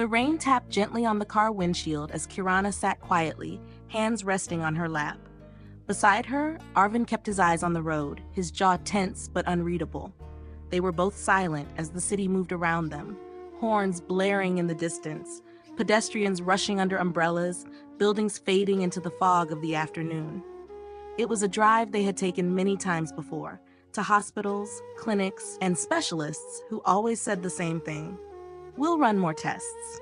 The rain tapped gently on the car windshield as Kirana sat quietly, hands resting on her lap. Beside her, Arvind kept his eyes on the road, his jaw tense but unreadable. They were both silent as the city moved around them, horns blaring in the distance, pedestrians rushing under umbrellas, buildings fading into the fog of the afternoon. It was a drive they had taken many times before, to hospitals, clinics, and specialists who always said the same thing: "We'll run more tests."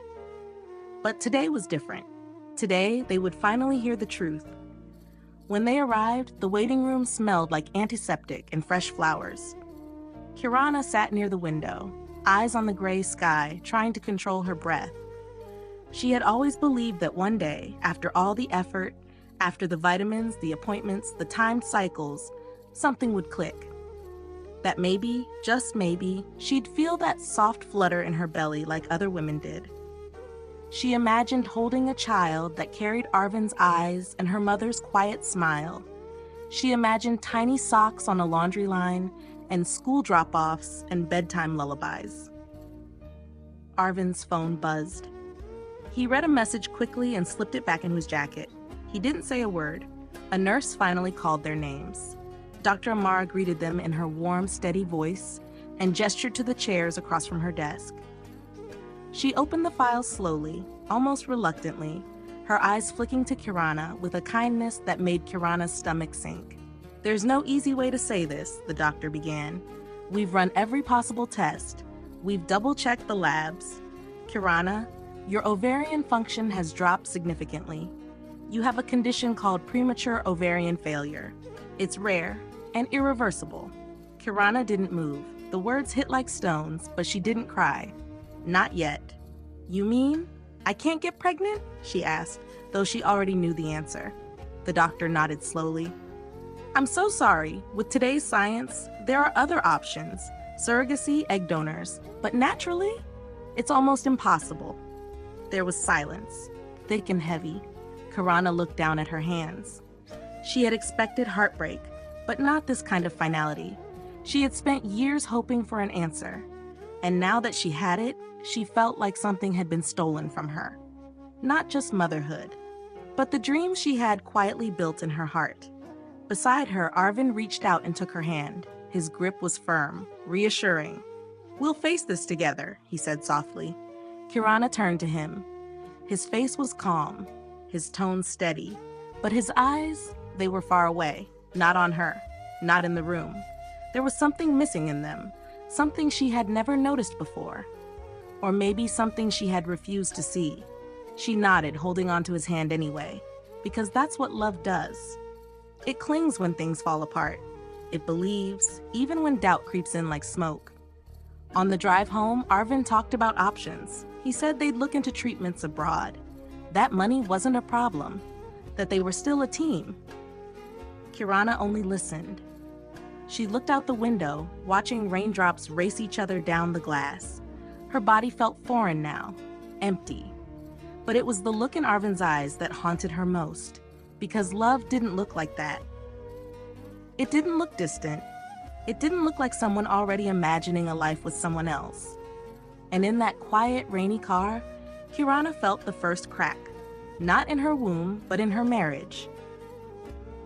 But today was different. Today, they would finally hear the truth. When they arrived, the waiting room smelled like antiseptic and fresh flowers. Kirana sat near the window, eyes on the gray sky, trying to control her breath. She had always believed that one day, after all the effort, after the vitamins, the appointments, the timed cycles, something would click. That maybe, just maybe, she'd feel that soft flutter in her belly like other women did. She imagined holding a child that carried Arvind's eyes and her mother's quiet smile. She imagined tiny socks on a laundry line and school drop-offs and bedtime lullabies. Arvind's phone buzzed. He read a message quickly and slipped it back into his jacket. He didn't say a word. A nurse finally called their names. Dr. Amara greeted them in her warm, steady voice and gestured to the chairs across from her desk. She opened the file slowly, almost reluctantly, her eyes flicking to Kirana with a kindness that made Kirana's stomach sink. "There's no easy way to say this," the doctor began. "We've run every possible test. We've double-checked the labs. Kirana, your ovarian function has dropped significantly. You have a condition called premature ovarian failure. It's rare and irreversible." Kirana didn't move. The words hit like stones, but she didn't cry. "Not yet." "You mean I can't get pregnant?" she asked, though she already knew the answer. The doctor nodded slowly. "I'm so sorry. With today's science, there are other options. Surrogacy, egg donors. But naturally, it's almost impossible." There was silence, thick and heavy. Kirana looked down at her hands. She had expected heartbreak, but not this kind of finality. She had spent years hoping for an answer, and now that she had it, she felt like something had been stolen from her. Not just motherhood, but the dream she had quietly built in her heart. Beside her, Arvind reached out and took her hand. His grip was firm, reassuring. "We'll face this together," he said softly. Kirana turned to him. His face was calm, his tone steady, but his eyes, they were far away, not on her, not in the room. There was something missing in them, something she had never noticed before. Or maybe something she had refused to see. She nodded, holding onto his hand anyway, because that's what love does. It clings when things fall apart. It believes, even when doubt creeps in like smoke. On the drive home, Arvind talked about options. He said they'd look into treatments abroad. That money wasn't a problem, that they were still a team. Kirana only listened. She looked out the window, watching raindrops race each other down the glass. Her body felt foreign now, empty. But it was the look in Arvind's eyes that haunted her most, because love didn't look like that. It didn't look distant. It didn't look like someone already imagining a life with someone else. And in that quiet, rainy car, Kirana felt the first crack, not in her womb, but in her marriage.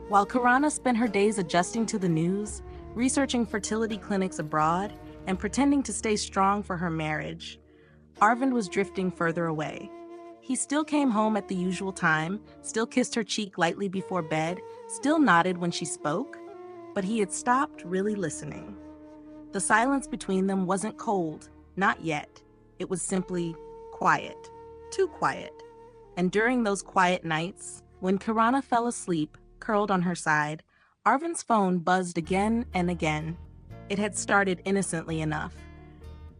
While Kirana spent her days adjusting to the news, researching fertility clinics abroad, and pretending to stay strong for her marriage, Arvind was drifting further away. He still came home at the usual time, still kissed her cheek lightly before bed, still nodded when she spoke, but he had stopped really listening. The silence between them wasn't cold, not yet. It was simply quiet, too quiet. And during those quiet nights, when Kirana fell asleep, curled on her side, Arvind's phone buzzed again and again. It had started innocently enough.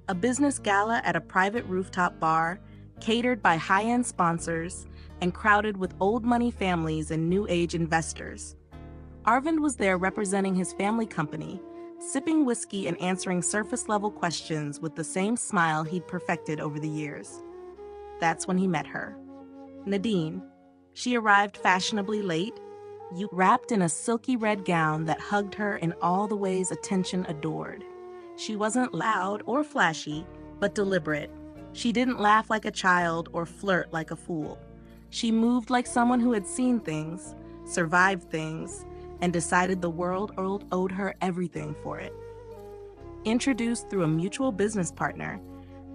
A business gala at a private rooftop bar, catered by high-end sponsors and crowded with old money families and new age investors. Arvind was there representing his family company, sipping whiskey and answering surface-level questions with the same smile he'd perfected over the years. That's when he met her. Nadine. She arrived fashionably late, wrapped in a silky red gown that hugged her in all the ways attention adored. She wasn't loud or flashy, but deliberate, She didn't laugh like a child or flirt like a fool. She moved like someone who had seen things, survived things, and decided the world owed her everything for it. Introduced through a mutual business partner,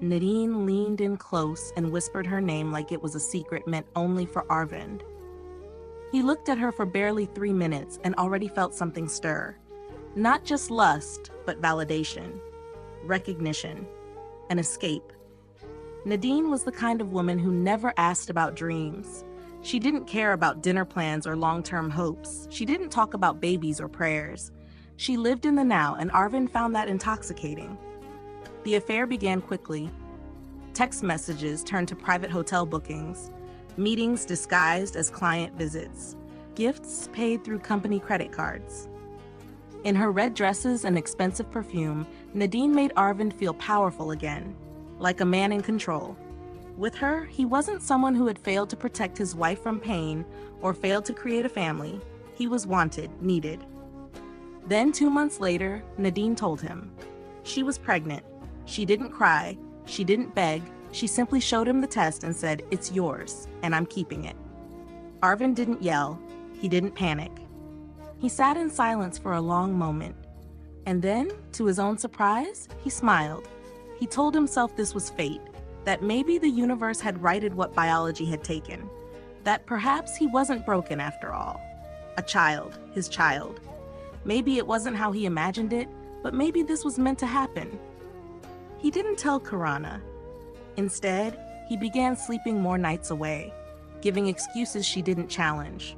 Nadine leaned in close and whispered her name like it was a secret meant only for Arvind. He looked at her for barely 3 minutes and already felt something stir. Not just lust, but validation, recognition, an escape. Nadine was the kind of woman who never asked about dreams. She didn't care about dinner plans or long-term hopes. She didn't talk about babies or prayers. She lived in the now, and Arvind found that intoxicating. The affair began quickly. Text messages turned to private hotel bookings, meetings disguised as client visits, gifts paid through company credit cards. In her red dresses and expensive perfume, Nadine made Arvind feel powerful again, like a man in control. With her, he wasn't someone who had failed to protect his wife from pain or failed to create a family. He was wanted, needed. Then 2 months later, Nadine told him. She was pregnant. She didn't cry. She didn't beg. She simply showed him the test and said, "It's yours, and I'm keeping it." Arvind didn't yell. He didn't panic. He sat in silence for a long moment. And then, to his own surprise, he smiled. He told himself this was fate, that maybe the universe had righted what biology had taken, that perhaps he wasn't broken after all. A child, his child. Maybe it wasn't how he imagined it, but maybe this was meant to happen. He didn't tell Kirana. Instead, he began sleeping more nights away, giving excuses she didn't challenge.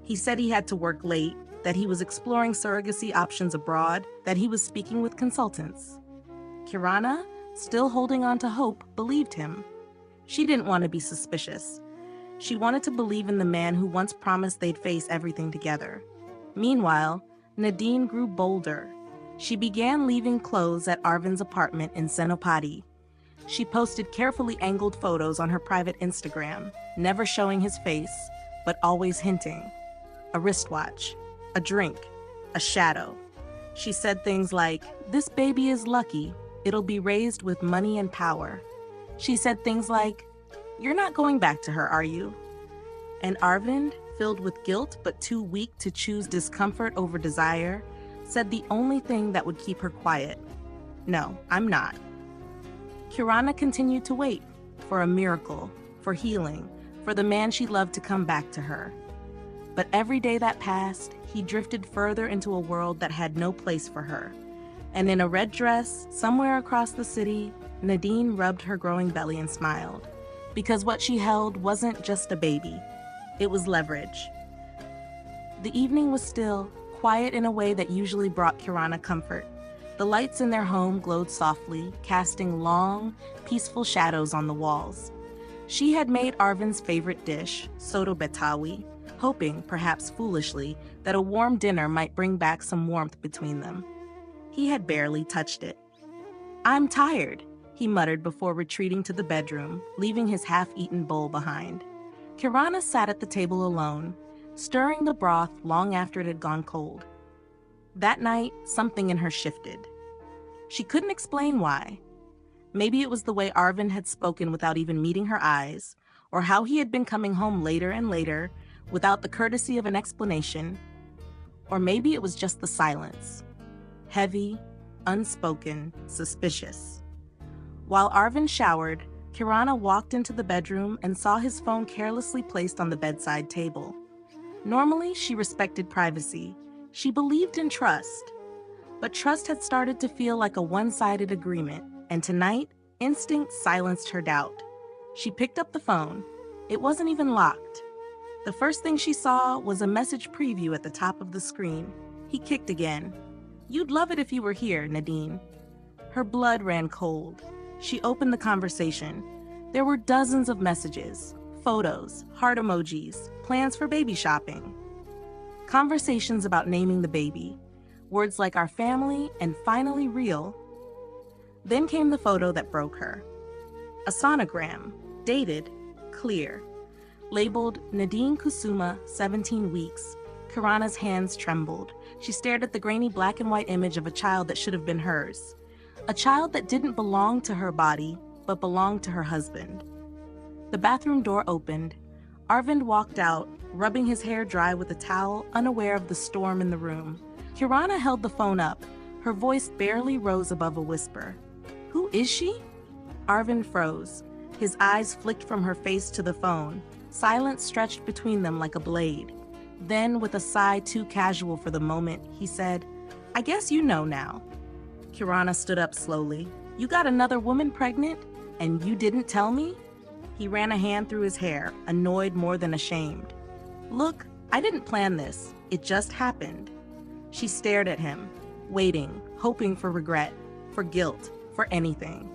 He said he had to work late, that he was exploring surrogacy options abroad, that he was speaking with consultants. Kirana, still holding on to hope, believed him. She didn't want to be suspicious. She wanted to believe in the man who once promised they'd face everything together. Meanwhile, Nadine grew bolder. She began leaving clothes at Arvind's apartment in Senopati. She posted carefully angled photos on her private Instagram, never showing his face, but always hinting. A wristwatch, a drink, a shadow. She said things like, "This baby is lucky. It'll be raised with money and power." She said things like, "You're not going back to her, are you?" And Arvind, filled with guilt but too weak to choose discomfort over desire, said the only thing that would keep her quiet. "No, I'm not." Kirana continued to wait for a miracle, for healing, for the man she loved to come back to her. But every day that passed, he drifted further into a world that had no place for her. And in a red dress, somewhere across the city, Nadine rubbed her growing belly and smiled. Because what she held wasn't just a baby. It was leverage. The evening was still, quiet in a way that usually brought Kirana comfort. The lights in their home glowed softly, casting long, peaceful shadows on the walls. She had made Arvind's favorite dish, soto betawi, hoping, perhaps foolishly, that a warm dinner might bring back some warmth between them. He had barely touched it. "I'm tired," he muttered before retreating to the bedroom, leaving his half-eaten bowl behind. Kirana sat at the table alone, stirring the broth long after it had gone cold. That night, something in her shifted. She couldn't explain why. Maybe it was the way Arvind had spoken without even meeting her eyes, or how he had been coming home later and later without the courtesy of an explanation. Or maybe it was just the silence. Heavy, unspoken, suspicious. While Arvind showered, Kirana walked into the bedroom and saw his phone carelessly placed on the bedside table. Normally, she respected privacy. She believed in trust. But trust had started to feel like a one-sided agreement, and tonight, instinct silenced her doubt. She picked up the phone. It wasn't even locked. The first thing she saw was a message preview at the top of the screen. He kicked again. "You'd love it if you were here, Nadine." Her blood ran cold. She opened the conversation. There were dozens of messages, photos, heart emojis, plans for baby shopping. Conversations about naming the baby. Words like "our family" and "finally real." Then came the photo that broke her. A sonogram, dated, clear. Labeled Nadine Kusuma, 17 weeks. Kirana's hands trembled. She stared at the grainy black and white image of a child that should have been hers. A child that didn't belong to her body, but belonged to her husband. The bathroom door opened. Arvind walked out, rubbing his hair dry with a towel, unaware of the storm in the room. Kirana held the phone up. Her voice barely rose above a whisper. "Who is she?" Arvind froze. His eyes flicked from her face to the phone. Silence stretched between them like a blade. Then, with a sigh too casual for the moment, he said, "I guess you know now." Kirana stood up slowly. "You got another woman pregnant? And you didn't tell me?" He ran a hand through his hair, annoyed more than ashamed. "Look, I didn't plan this. It just happened." She stared at him, waiting, hoping for regret, for guilt, for anything.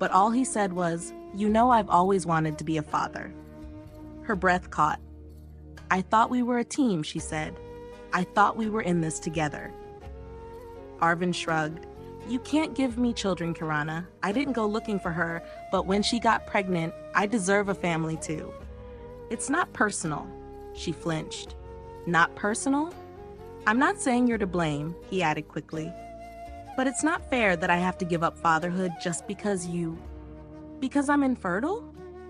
But all he said was, "You know I've always wanted to be a father." Her breath caught. "I thought we were a team," she said. "I thought we were in this together." Arvind shrugged. "You can't give me children, Kirana. I didn't go looking for her, but when she got pregnant, I deserve a family too." "It's not personal." She flinched. "Not personal? I'm not saying you're to blame," he added quickly. "But it's not fair that I have to give up fatherhood just because you... Because I'm infertile?"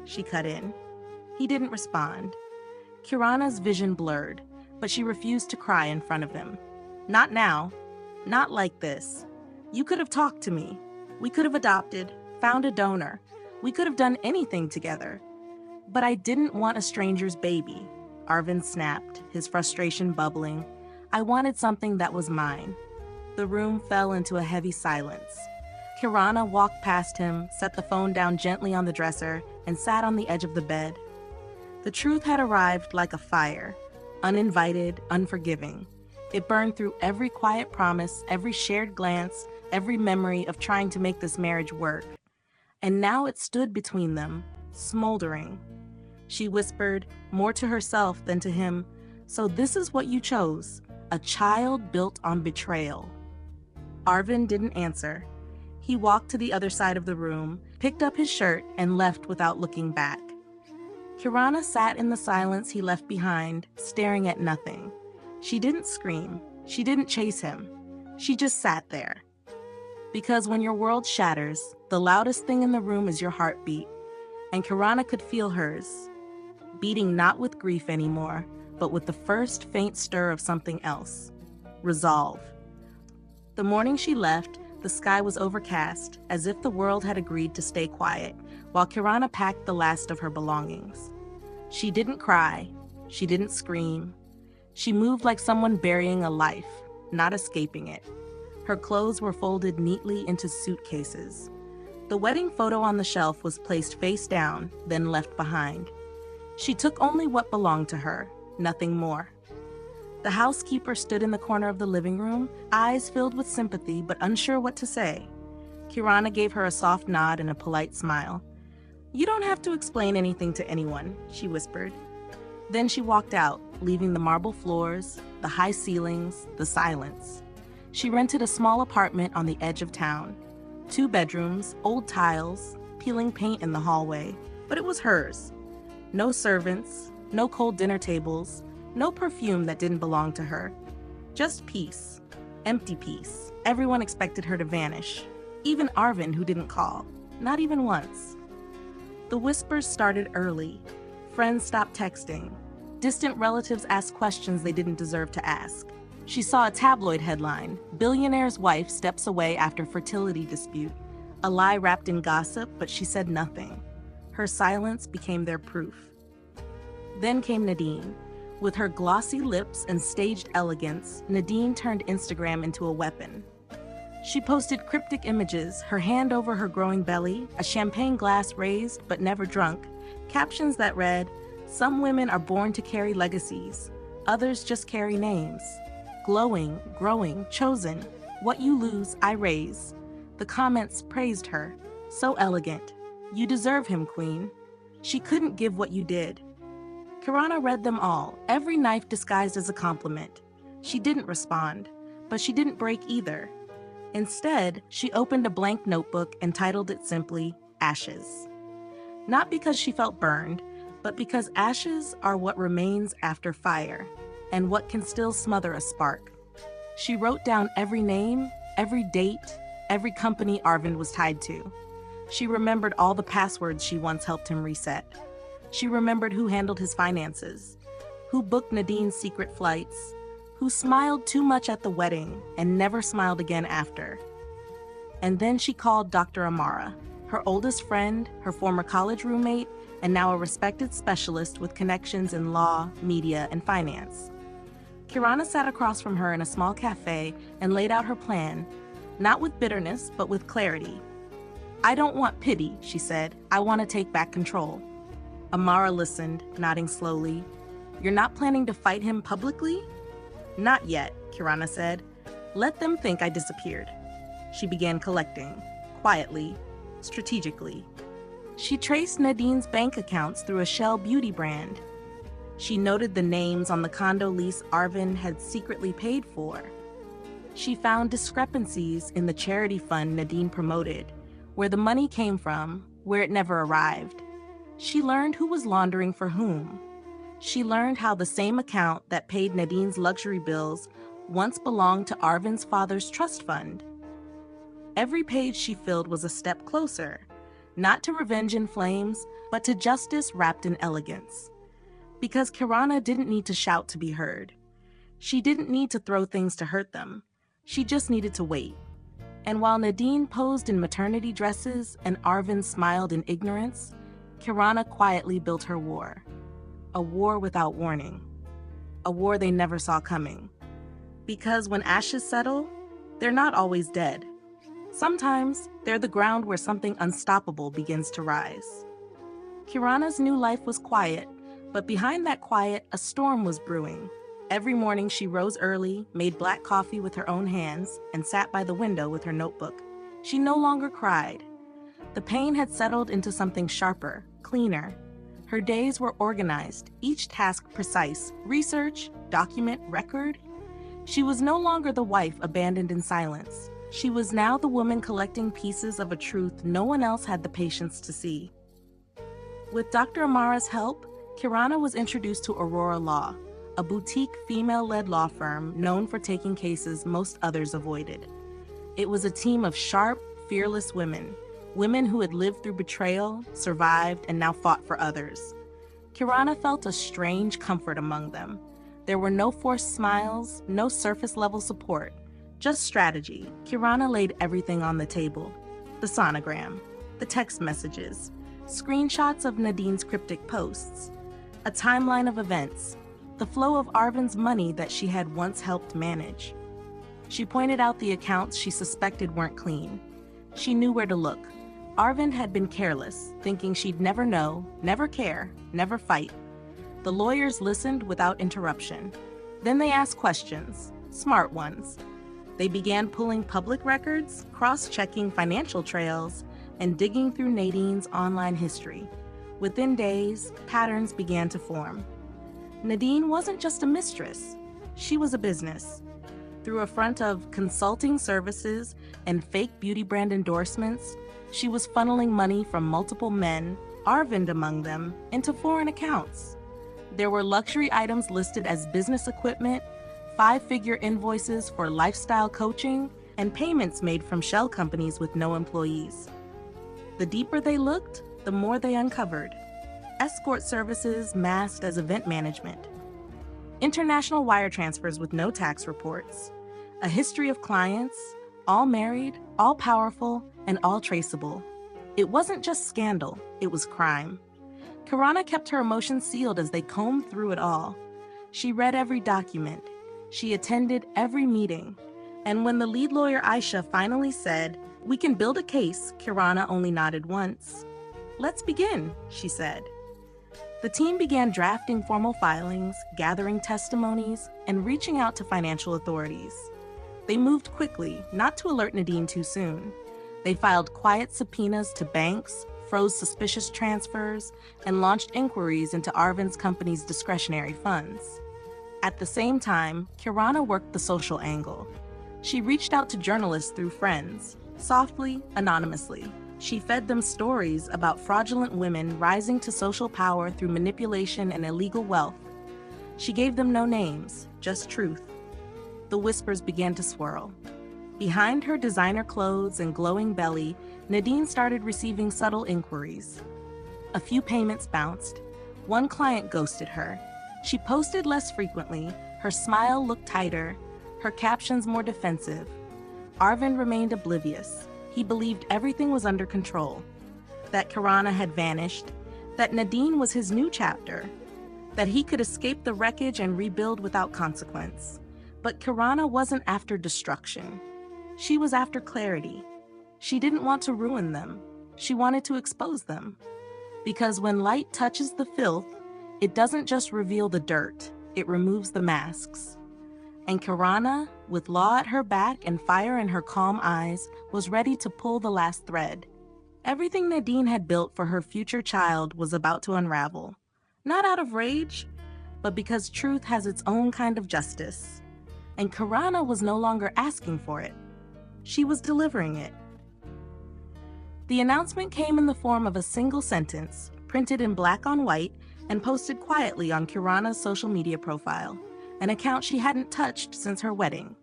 She cut in. He didn't respond. Kirana's vision blurred, but she refused to cry in front of him. "Not now. Not like this. You could have talked to me. We could have adopted, found a donor. We could have done anything together. But I didn't want a stranger's baby." Arvind snapped, his frustration bubbling. "I wanted something that was mine." The room fell into a heavy silence. Kirana walked past him, set the phone down gently on the dresser, and sat on the edge of the bed. The truth had arrived like a fire, uninvited, unforgiving. It burned through every quiet promise, every shared glance, every memory of trying to make this marriage work. And now it stood between them, smoldering. She whispered, more to herself than to him, "So this is what you chose, a child built on betrayal." Arvind didn't answer. He walked to the other side of the room, picked up his shirt, and left without looking back. Kirana sat in the silence he left behind, staring at nothing. She didn't scream. She didn't chase him. She just sat there. Because when your world shatters, the loudest thing in the room is your heartbeat. And Kirana could feel hers, beating not with grief anymore, but with the first faint stir of something else. Resolve. The morning she left, the sky was overcast, as if the world had agreed to stay quiet, while Kirana packed the last of her belongings. She didn't cry. She didn't scream. She moved like someone burying a life, not escaping it. Her clothes were folded neatly into suitcases. The wedding photo on the shelf was placed face down, then left behind. She took only what belonged to her, nothing more. The housekeeper stood in the corner of the living room, eyes filled with sympathy but unsure what to say. Kirana gave her a soft nod and a polite smile. "You don't have to explain anything to anyone," she whispered. Then she walked out, leaving the marble floors, the high ceilings, the silence. She rented a small apartment on the edge of town. 2 bedrooms, old tiles, peeling paint in the hallway, but it was hers. No servants, no cold dinner tables, no perfume that didn't belong to her. Just peace. Empty peace. Everyone expected her to vanish. Even Arvind, who didn't call. Not even once. The whispers started early. Friends stopped texting. Distant relatives asked questions they didn't deserve to ask. She saw a tabloid headline, "Billionaire's wife steps away after fertility dispute." A lie wrapped in gossip, but she said nothing. Her silence became their proof. Then came Nadine. With her glossy lips and staged elegance, Nadine turned Instagram into a weapon. She posted cryptic images, her hand over her growing belly, a champagne glass raised but never drunk, captions that read, "Some women are born to carry legacies, others just carry names. Glowing, growing, chosen, what you lose, I raise." The comments praised her. So elegant. "You deserve him, queen." She couldn't give what you did. Kirana read them all, every knife disguised as a compliment. She didn't respond, but she didn't break either. Instead, she opened a blank notebook and titled it simply, "Ashes." Not because she felt burned, but because ashes are what remains after fire, and what can still smother a spark. She wrote down every name, every date, every company Arvind was tied to. She remembered all the passwords she once helped him reset. She remembered who handled his finances, who booked Nadine's secret flights, who smiled too much at the wedding and never smiled again after. And then she called Dr. Amara, her oldest friend, her former college roommate, and now a respected specialist with connections in law, media, and finance. Kirana sat across from her in a small cafe and laid out her plan, not with bitterness, but with clarity. "I don't want pity," she said. "I want to take back control." Amara listened, nodding slowly. "You're not planning to fight him publicly?" "Not yet," Kirana said. "Let them think I disappeared." She began collecting, quietly, strategically. She traced Nadine's bank accounts through a shell beauty brand. She noted the names on the condo lease Arvind had secretly paid for. She found discrepancies in the charity fund Nadine promoted, where the money came from, where it never arrived. She learned who was laundering for whom. She learned how the same account that paid Nadine's luxury bills once belonged to Arvind's father's trust fund. Every page she filled was a step closer, not to revenge in flames, but to justice wrapped in elegance. Because Kirana didn't need to shout to be heard. She didn't need to throw things to hurt them. She just needed to wait. And while Nadine posed in maternity dresses and Arvind smiled in ignorance, Kirana quietly built her war. A war without warning. A war they never saw coming. Because when ashes settle, they're not always dead. Sometimes they're the ground where something unstoppable begins to rise. Kirana's new life was quiet, but behind that quiet, a storm was brewing. Every morning she rose early, made black coffee with her own hands, and sat by the window with her notebook. She no longer cried. The pain had settled into something sharper, cleaner. Her days were organized, each task precise: research, document, record. She was no longer the wife abandoned in silence. She was now the woman collecting pieces of a truth no one else had the patience to see. With Dr. Amara's help, Kirana was introduced to Aurora Law, a boutique female-led law firm known for taking cases most others avoided. It was a team of sharp, fearless women who had lived through betrayal, survived, and now fought for others. Kirana felt a strange comfort among them. There were no forced smiles, no surface-level support. Just strategy. Kirana laid everything on the table. The sonogram, the text messages, screenshots of Nadine's cryptic posts, a timeline of events, the flow of Arvind's money that she had once helped manage. She pointed out the accounts she suspected weren't clean. She knew where to look. Arvind had been careless, thinking she'd never know, never care, never fight. The lawyers listened without interruption. Then they asked questions, smart ones. They began pulling public records, cross-checking financial trails, and digging through Nadine's online history. Within days, patterns began to form. Nadine wasn't just a mistress. She was a business. Through a front of consulting services and fake beauty brand endorsements, she was funneling money from multiple men, Arvind among them, into foreign accounts. There were luxury items listed as business equipment, five-figure invoices for lifestyle coaching, and payments made from shell companies with no employees. The deeper they looked, the more they uncovered. Escort services masked as event management. International wire transfers with no tax reports. A history of clients, all married, all powerful, and all traceable. It wasn't just scandal, it was crime. Kirana kept her emotions sealed as they combed through it all. She read every document. She attended every meeting. And when the lead lawyer Aisha finally said, "We can build a case," Kirana only nodded once. "Let's begin," she said. The team began drafting formal filings, gathering testimonies, and reaching out to financial authorities. They moved quickly, not to alert Nadine too soon. They filed quiet subpoenas to banks, froze suspicious transfers, and launched inquiries into Arvind's company's discretionary funds. At the same time, Kirana worked the social angle. She reached out to journalists through friends, softly, anonymously. She fed them stories about fraudulent women rising to social power through manipulation and illegal wealth. She gave them no names, just truth. The whispers began to swirl. Behind her designer clothes and glowing belly, Nadine started receiving subtle inquiries. A few payments bounced. One client ghosted her. She posted less frequently, her smile looked tighter, her captions more defensive. Arvind remained oblivious. He believed everything was under control. That Kirana had vanished, that Nadine was his new chapter, that he could escape the wreckage and rebuild without consequence. But Kirana wasn't after destruction. She was after clarity. She didn't want to ruin them. She wanted to expose them. Because when light touches the filth, it doesn't just reveal the dirt, it removes the masks. And Kirana, with law at her back and fire in her calm eyes, was ready to pull the last thread. Everything Nadine had built for her future child was about to unravel. Not out of rage, but because truth has its own kind of justice. And Kirana was no longer asking for it. She was delivering it. The announcement came in the form of a single sentence, printed in black on white and posted quietly on Kirana's social media profile, an account she hadn't touched since her wedding.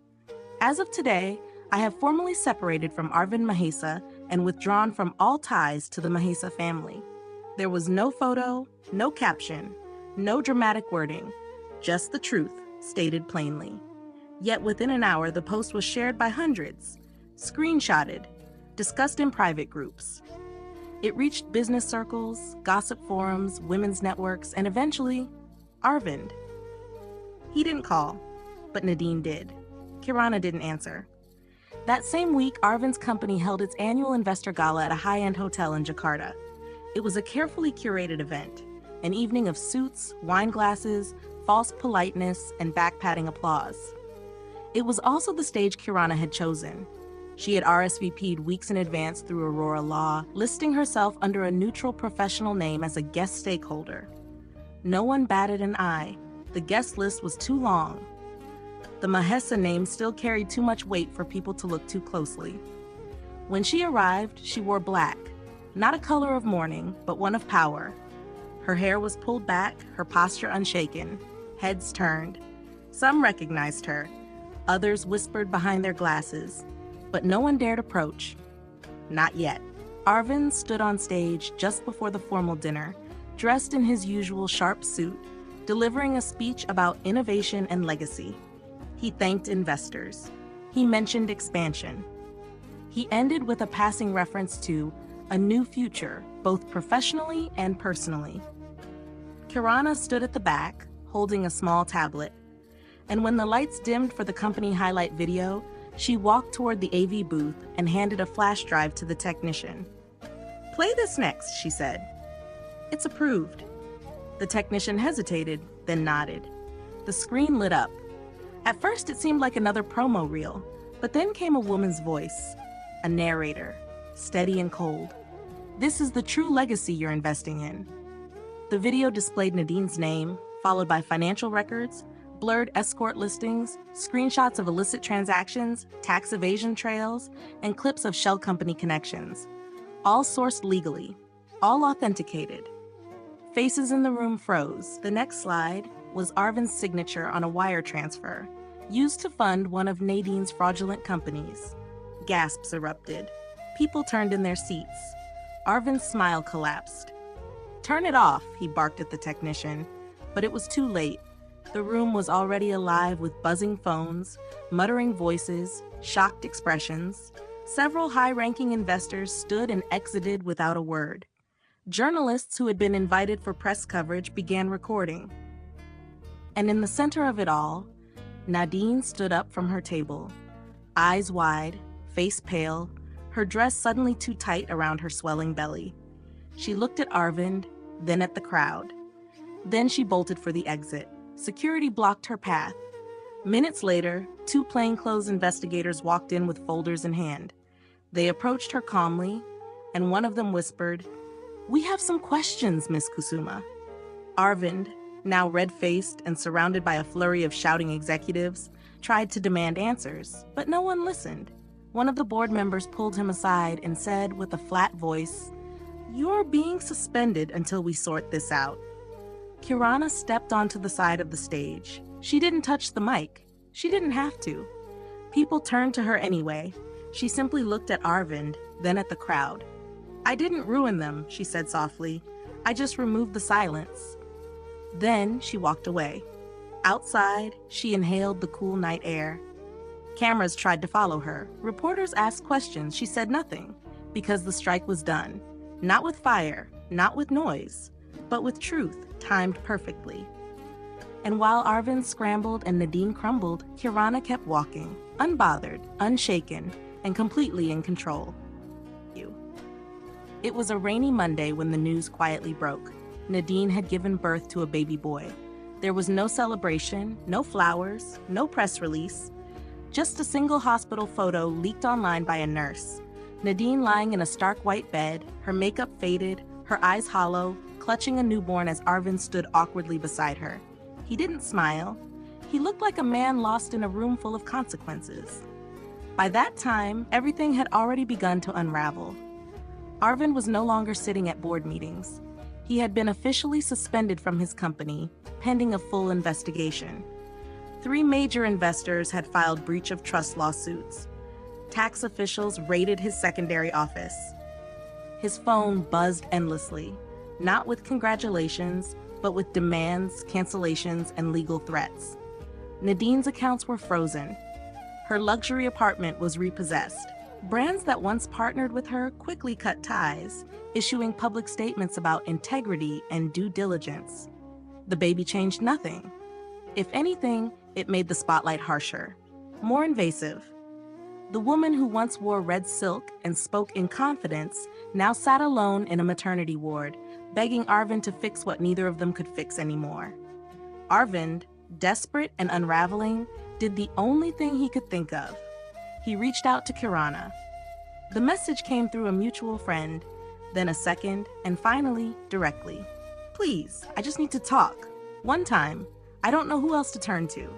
As of today, I have formally separated from Arvind Mahesa and withdrawn from all ties to the Mahesa family. There was no photo, no caption, no dramatic wording, just the truth, stated plainly. Yet within an hour, the post was shared by hundreds, screenshotted, discussed in private groups. It reached business circles, gossip forums, women's networks, and eventually, Arvind. He didn't call, but Nadine did. Kirana didn't answer. That same week, Arvind's company held its annual investor gala at a high-end hotel in Jakarta. It was a carefully curated event, an evening of suits, wine glasses, false politeness, and back-patting applause. It was also the stage Kirana had chosen. She had RSVP'd weeks in advance through Aurora Law, listing herself under a neutral professional name as a guest stakeholder. No one batted an eye. The guest list was too long. The Mahesa name still carried too much weight for people to look too closely. When she arrived, she wore black, not a color of mourning, but one of power. Her hair was pulled back, her posture unshaken, heads turned. Some recognized her. Others whispered behind their glasses, but no one dared approach. Not yet. Arvind stood on stage just before the formal dinner, dressed in his usual sharp suit, delivering a speech about innovation and legacy. He thanked investors. He mentioned expansion. He ended with a passing reference to a new future, both professionally and personally. Kirana stood at the back, holding a small tablet. And when the lights dimmed for the company highlight video, she walked toward the AV booth and handed a flash drive to the technician. "Play this next," she said. "It's approved." The technician hesitated, then nodded. The screen lit up. At first, it seemed like another promo reel, but then came a woman's voice, a narrator, steady and cold. "This is the true legacy you're investing in." The video displayed Nadine's name, followed by financial records, blurred escort listings, screenshots of illicit transactions, tax evasion trails, and clips of shell company connections. All sourced legally, all authenticated. Faces in the room froze. The next slide was Arvind's signature on a wire transfer, used to fund one of Nadine's fraudulent companies. Gasps erupted. People turned in their seats. Arvind's smile collapsed. "Turn it off," he barked at the technician, but it was too late. The room was already alive with buzzing phones, muttering voices, shocked expressions. Several high-ranking investors stood and exited without a word. Journalists who had been invited for press coverage began recording. And in the center of it all, Nadine stood up from her table, eyes wide, face pale, her dress suddenly too tight around her swelling belly. She looked at Arvind, then at the crowd. Then she bolted for the exit. Security blocked her path. Minutes later, two plainclothes investigators walked in with folders in hand. They approached her calmly, and one of them whispered, "We have some questions, Miss Kusuma." Arvind, now red-faced and surrounded by a flurry of shouting executives, tried to demand answers, but no one listened. One of the board members pulled him aside and said with a flat voice, "You're being suspended until we sort this out." Kirana stepped onto the side of the stage. She didn't touch the mic. She didn't have to. People turned to her anyway. She simply looked at Arvind, then at the crowd. "I didn't ruin them," she said softly. "I just removed the silence." Then she walked away. Outside, she inhaled the cool night air. Cameras tried to follow her. Reporters asked questions. She said nothing, because the strike was done. Not with fire, not with noise, but with truth, timed perfectly. And while Arvind scrambled and Nadine crumbled, Kirana kept walking, unbothered, unshaken, and completely in control. It was a rainy Monday when the news quietly broke. Nadine had given birth to a baby boy. There was no celebration, no flowers, no press release, just a single hospital photo leaked online by a nurse. Nadine lying in a stark white bed, her makeup faded, her eyes hollow, clutching a newborn as Arvind stood awkwardly beside her. He didn't smile. He looked like a man lost in a room full of consequences. By that time, everything had already begun to unravel. Arvind was no longer sitting at board meetings. He had been officially suspended from his company, pending a full investigation. 3 major investors had filed breach of trust lawsuits. Tax officials raided his secondary office. His phone buzzed endlessly, not with congratulations, but with demands, cancellations, and legal threats. Nadine's accounts were frozen. Her luxury apartment was repossessed. Brands that once partnered with her quickly cut ties, issuing public statements about integrity and due diligence. The baby changed nothing. If anything, it made the spotlight harsher, more invasive. The woman who once wore red silk and spoke in confidence now sat alone in a maternity ward, begging Arvind to fix what neither of them could fix anymore. Arvind, desperate and unraveling, did the only thing he could think of. He reached out to Kirana. The message came through a mutual friend, then a second, and finally, directly. "Please, I just need to talk. One time. I don't know who else to turn to."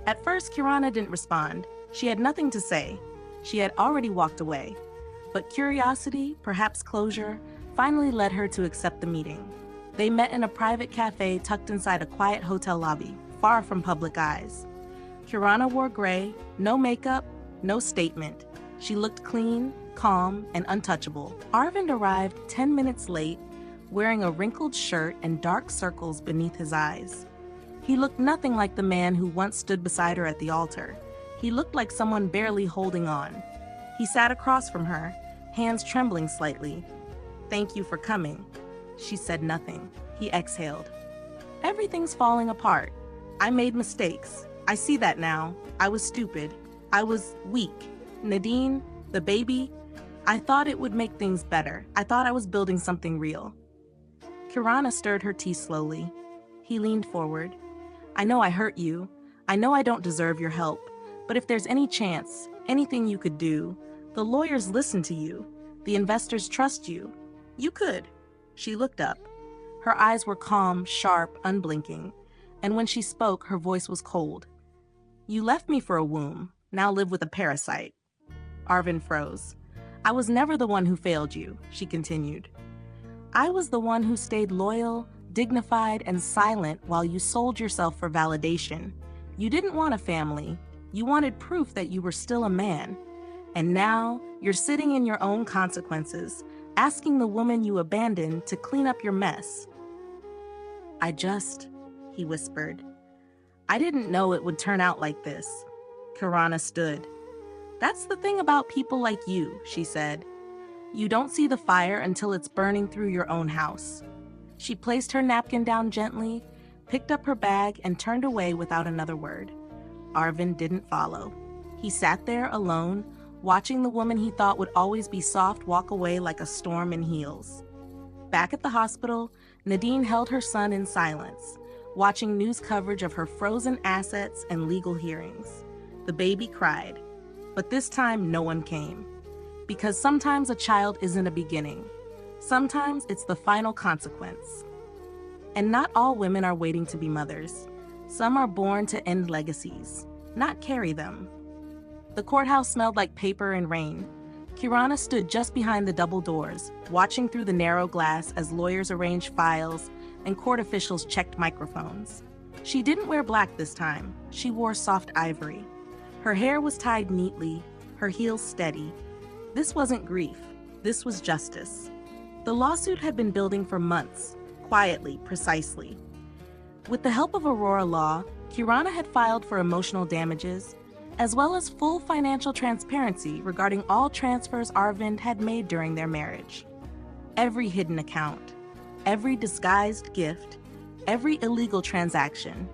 At first, Kirana didn't respond. She had nothing to say. She had already walked away. But curiosity, perhaps closure, finally led her to accept the meeting. They met in a private cafe tucked inside a quiet hotel lobby, far from public eyes. Kirana wore gray, no makeup, no statement. She looked clean, calm, and untouchable. Arvind arrived 10 minutes late, wearing a wrinkled shirt and dark circles beneath his eyes. He looked nothing like the man who once stood beside her at the altar. He looked like someone barely holding on. He sat across from her, hands trembling slightly. "Thank you for coming." She said nothing. He exhaled. "Everything's falling apart. I made mistakes. I see that now. I was stupid. I was weak. Nadine, the baby, I thought it would make things better. I thought I was building something real." Kirana stirred her tea slowly. He leaned forward. "I know I hurt you. I know I don't deserve your help. But if there's any chance, anything you could do, the lawyers listen to you. The investors trust you. You could." She looked up. Her eyes were calm, sharp, unblinking. And when she spoke, her voice was cold. "You left me for a womb. Now live with a parasite." Arvind froze. "I was never the one who failed you," she continued. "I was the one who stayed loyal, dignified, and silent while you sold yourself for validation. You didn't want a family. You wanted proof that you were still a man. And now you're sitting in your own consequences, asking the woman you abandoned to clean up your mess." He whispered. "I didn't know it would turn out like this." Kirana stood. "That's the thing about people like you," she said. "You don't see the fire until it's burning through your own house." She placed her napkin down gently, picked up her bag, and turned away without another word. Arvind didn't follow. He sat there alone, watching the woman he thought would always be soft walk away like a storm in heels. Back at the hospital, Nadine held her son in silence, watching news coverage of her frozen assets and legal hearings. The baby cried, but this time no one came. Because sometimes a child isn't a beginning. Sometimes it's the final consequence. And not all women are waiting to be mothers. Some are born to end legacies, not carry them. The courthouse smelled like paper and rain. Kirana stood just behind the double doors, watching through the narrow glass as lawyers arranged files and court officials checked microphones. She didn't wear black this time. She wore soft ivory. Her hair was tied neatly, her heels steady. This wasn't grief, this was justice. The lawsuit had been building for months, quietly, precisely. With the help of Aurora Law, Kirana had filed for emotional damages, as well as full financial transparency regarding all transfers Arvind had made during their marriage. Every hidden account, every disguised gift, every illegal transaction.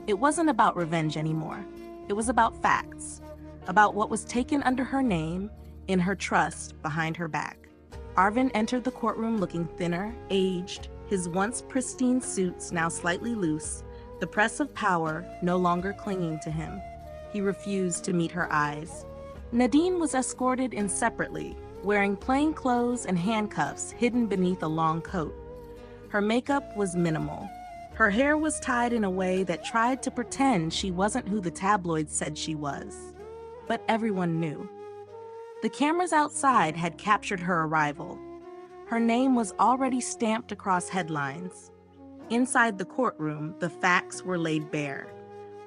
It wasn't about revenge anymore. It was about facts, about what was taken under her name, in her trust, behind her back. Arvind entered the courtroom looking thinner, aged, his once pristine suits now slightly loose, the press of power no longer clinging to him. He refused to meet her eyes. Nadine was escorted in separately, wearing plain clothes and handcuffs hidden beneath a long coat. Her makeup was minimal. Her hair was tied in a way that tried to pretend she wasn't who the tabloids said she was. But everyone knew. The cameras outside had captured her arrival. Her name was already stamped across headlines. Inside the courtroom, the facts were laid bare.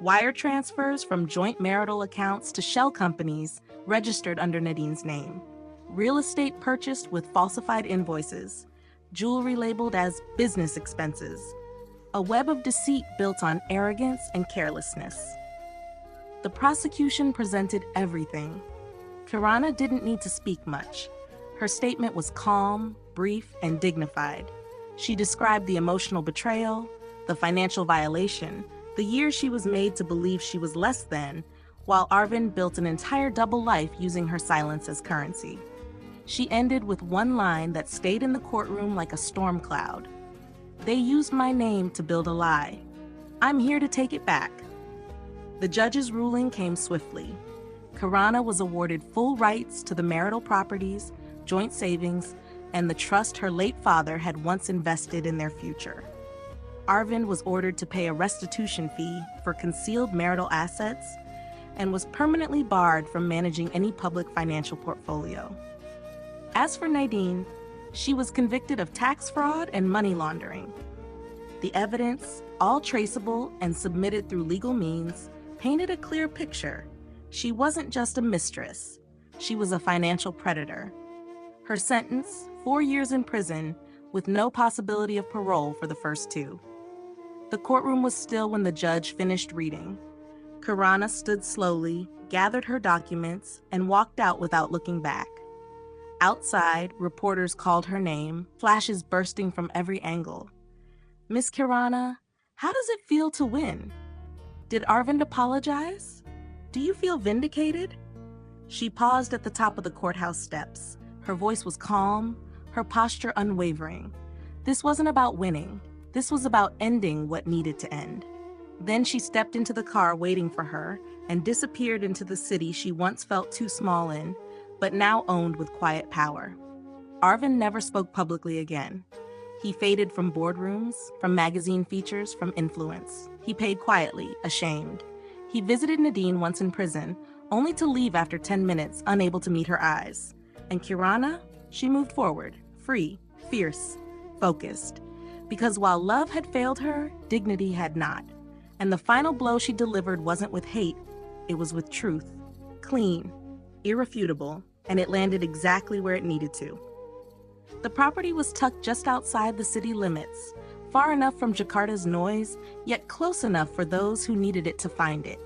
Wire transfers from joint marital accounts to shell companies registered under Nadine's name. Real estate purchased with falsified invoices. Jewelry labeled as business expenses. A web of deceit built on arrogance and carelessness. The prosecution presented everything. Kirana didn't need to speak much. Her statement was calm, brief, and dignified. She described the emotional betrayal, the financial violation, the years she was made to believe she was less than, while Arvind built an entire double life using her silence as currency. She ended with one line that stayed in the courtroom like a storm cloud. "They used my name to build a lie. I'm here to take it back." The judge's ruling came swiftly. Kirana was awarded full rights to the marital properties, joint savings, and the trust her late father had once invested in their future. Arvind was ordered to pay a restitution fee for concealed marital assets and was permanently barred from managing any public financial portfolio. As for Nadine, she was convicted of tax fraud and money laundering. The evidence, all traceable and submitted through legal means, painted a clear picture. She wasn't just a mistress. She was a financial predator. Her sentence, 4 years in prison, with no possibility of parole for the first 2. The courtroom was still when the judge finished reading. Kirana stood slowly, gathered her documents, and walked out without looking back. Outside, reporters called her name, flashes bursting from every angle. "Miss Kirana, how does it feel to win? Did Arvind apologize? Do you feel vindicated?" She paused at the top of the courthouse steps. Her voice was calm, her posture unwavering. This wasn't about winning. This was about ending what needed to end. Then she stepped into the car waiting for her and disappeared into the city she once felt too small in, but now owned with quiet power. Arvind never spoke publicly again. He faded from boardrooms, from magazine features, from influence. He paid quietly, ashamed. He visited Nadine once in prison, only to leave after 10 minutes, unable to meet her eyes. And Kirana, she moved forward, free, fierce, focused. Because while love had failed her, dignity had not. And the final blow she delivered wasn't with hate, it was with truth. Clean, irrefutable, and it landed exactly where it needed to. The property was tucked just outside the city limits, far enough from Jakarta's noise, yet close enough for those who needed it to find it.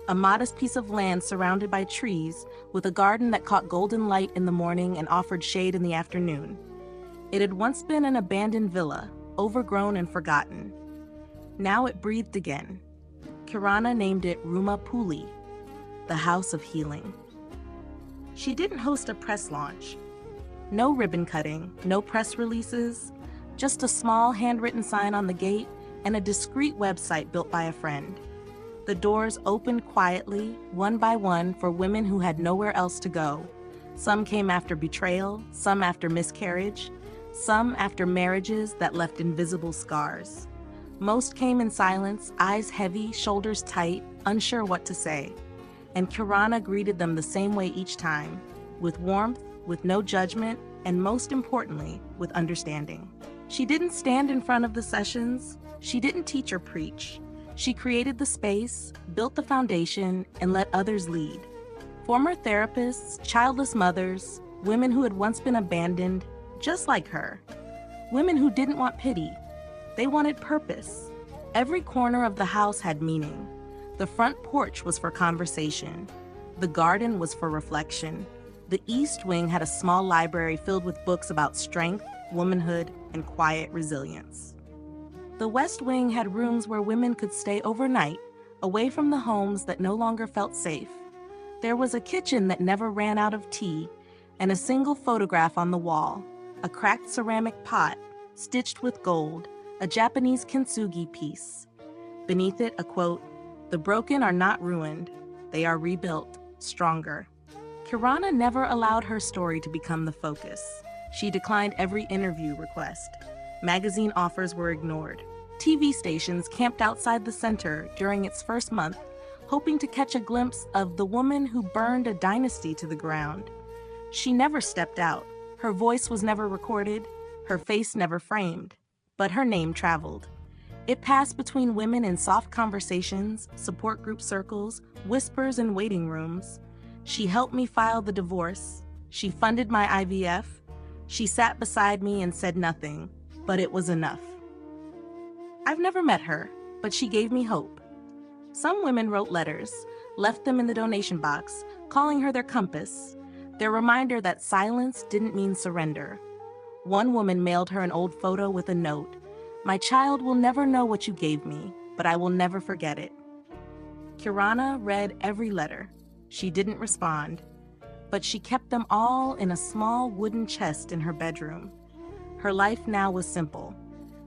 A modest piece of land surrounded by trees, with a garden that caught golden light in the morning and offered shade in the afternoon. It had once been an abandoned villa, overgrown and forgotten. Now it breathed again. Kirana named it Rumah Puli, the House of Healing. She didn't host a press launch. No ribbon cutting, no press releases, just a small handwritten sign on the gate and a discreet website built by a friend. The doors opened quietly, one by one, for women who had nowhere else to go. Some came after betrayal, some after miscarriage, some after marriages that left invisible scars. Most came in silence, eyes heavy, shoulders tight, unsure what to say. And Kirana greeted them the same way each time, with warmth, with no judgment, and most importantly, with understanding. She didn't stand in front of the sessions. She didn't teach or preach. She created the space, built the foundation, and let others lead. Former therapists, childless mothers, women who had once been abandoned, just like her. Women who didn't want pity. They wanted purpose. Every corner of the house had meaning. The front porch was for conversation. The garden was for reflection. The East Wing had a small library filled with books about strength, womanhood, and quiet resilience. The West Wing had rooms where women could stay overnight, away from the homes that no longer felt safe. There was a kitchen that never ran out of tea, and a single photograph on the wall, a cracked ceramic pot, stitched with gold, a Japanese kintsugi piece. Beneath it, a quote, "The broken are not ruined, they are rebuilt, stronger." Kirana never allowed her story to become the focus. She declined every interview request. Magazine offers were ignored. TV stations camped outside the center during its first month, hoping to catch a glimpse of the woman who burned a dynasty to the ground. She never stepped out. Her voice was never recorded, her face never framed, but her name traveled. It passed between women in soft conversations, support group circles, whispers in waiting rooms. She helped me file the divorce. She funded my IVF. She sat beside me and said nothing, but it was enough. I've never met her, but she gave me hope. Some women wrote letters, left them in the donation box, calling her their compass, their reminder that silence didn't mean surrender. One woman mailed her an old photo with a note, "My child will never know what you gave me, but I will never forget it." Kirana read every letter. She didn't respond, but she kept them all in a small wooden chest in her bedroom. Her life now was simple.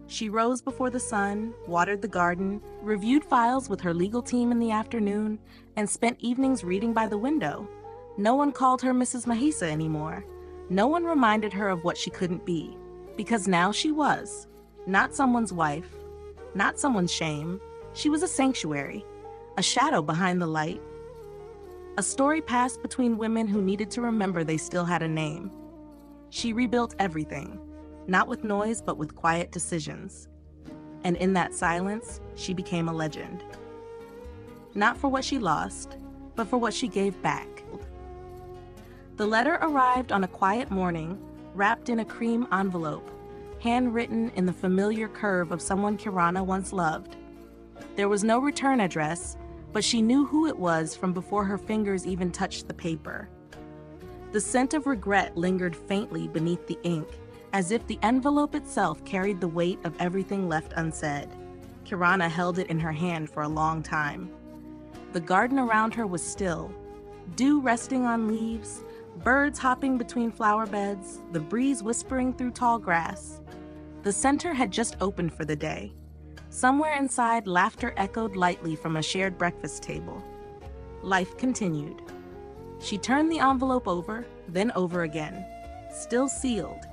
She rose before the sun, watered the garden, reviewed files with her legal team in the afternoon, and spent evenings reading by the window. No one called her Mrs. Mahisa anymore. No one reminded her of what she couldn't be, because now she was. Not someone's wife, not someone's shame. She was a sanctuary, a shadow behind the light. A story passed between women who needed to remember they still had a name. She rebuilt everything, not with noise, but with quiet decisions. And in that silence, she became a legend. Not for what she lost, but for what she gave back. The letter arrived on a quiet morning, wrapped in a cream envelope, handwritten in the familiar curve of someone Kirana once loved. There was no return address, but she knew who it was from before her fingers even touched the paper. The scent of regret lingered faintly beneath the ink, as if the envelope itself carried the weight of everything left unsaid. Kirana held it in her hand for a long time. The garden around her was still, dew resting on leaves, birds hopping between flower beds, the breeze whispering through tall grass. The center had just opened for the day. Somewhere inside, laughter echoed lightly from a shared breakfast table. Life continued. She turned the envelope over, then over again, still sealed.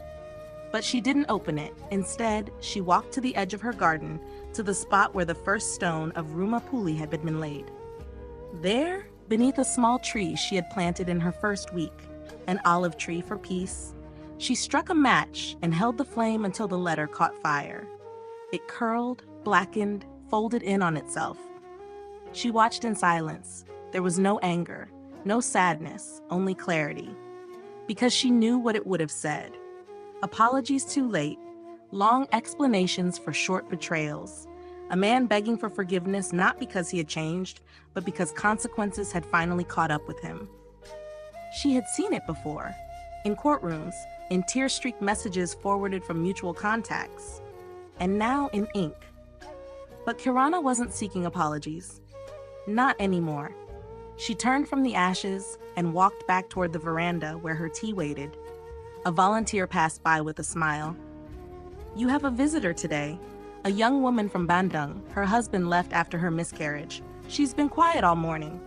But she didn't open it. Instead, she walked to the edge of her garden, to the spot where the first stone of Rumapuli had been laid. There, beneath a small tree she had planted in her first week, an olive tree for peace, she struck a match and held the flame until the letter caught fire. It curled, blackened, folded in on itself. She watched in silence. There was no anger, no sadness, only clarity. Because she knew what it would have said. Apologies too late, long explanations for short betrayals. A man begging for forgiveness not because he had changed, but because consequences had finally caught up with him. She had seen it before, in courtrooms, in tear-streaked messages forwarded from mutual contacts, and now in ink. But Kirana wasn't seeking apologies. Not anymore. She turned from the ashes and walked back toward the veranda where her tea waited. A volunteer passed by with a smile. "You have a visitor today. A young woman from Bandung. Her husband left after her miscarriage. She's been quiet all morning."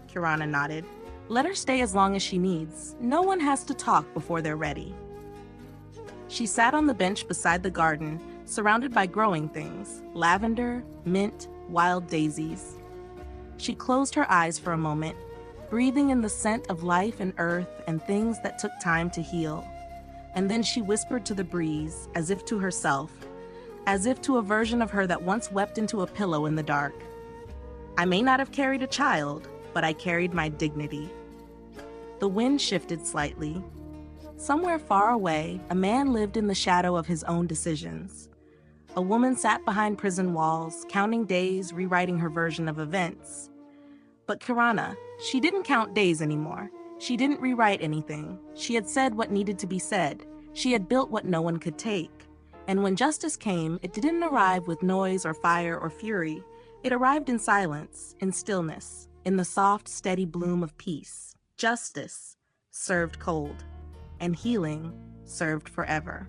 Kirana nodded. "Let her stay as long as she needs. No one has to talk before they're ready." She sat on the bench beside the garden, surrounded by growing things, lavender, mint, wild daisies. She closed her eyes for a moment, breathing in the scent of life and earth and things that took time to heal. And then she whispered to the breeze, as if to herself, as if to a version of her that once wept into a pillow in the dark. I may not have carried a child, but I carried my dignity. The wind shifted slightly. Somewhere far away, a man lived in the shadow of his own decisions. A woman sat behind prison walls, counting days, rewriting her version of events. But Kirana, she didn't count days anymore. She didn't rewrite anything. She had said what needed to be said. She had built what no one could take. And when justice came, it didn't arrive with noise or fire or fury. It arrived in silence, in stillness, in the soft, steady bloom of peace. Justice served cold, and healing served forever.